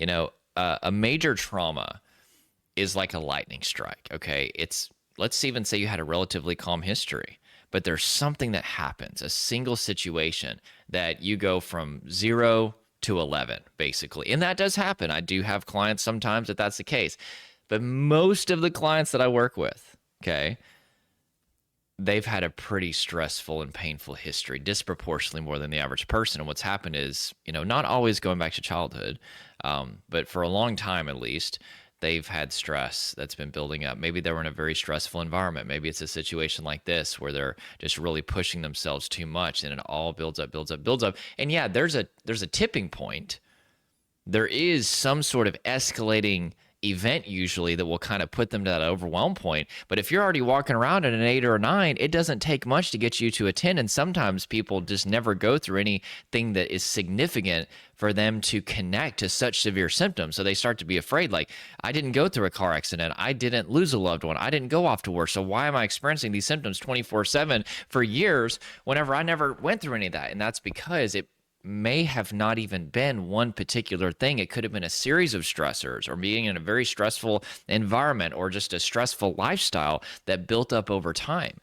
A major trauma is like a lightning strike. Okay. Let's even say you had a relatively calm history, but there's something that happens, a single situation that you go from 0 to 11, basically. And that does happen. I do have clients sometimes that's the case. But most of the clients that I work with, okay, they've had a pretty stressful and painful history, disproportionately more than the average person. And what's happened is, not always going back to childhood, but for a long time at least, they've had stress that's been building up. Maybe they were in a very stressful environment. Maybe it's a situation like this where they're just really pushing themselves too much, and it all builds up, builds up, builds up. And yeah, there's a tipping point. There is some sort of escalating event usually that will kind of put them to that overwhelm point. But if you're already walking around at an 8 or a 9, it doesn't take much to get you to a 10. And sometimes people just never go through anything that is significant for them to connect to such severe symptoms. So they start to be afraid, like, I didn't go through a car accident. I didn't lose a loved one. I didn't go off to work. So why am I experiencing these symptoms 24/7 for years whenever I never went through any of that? And that's because it may have not even been one particular thing. It could have been a series of stressors, or being in a very stressful environment, or just a stressful lifestyle that built up over time.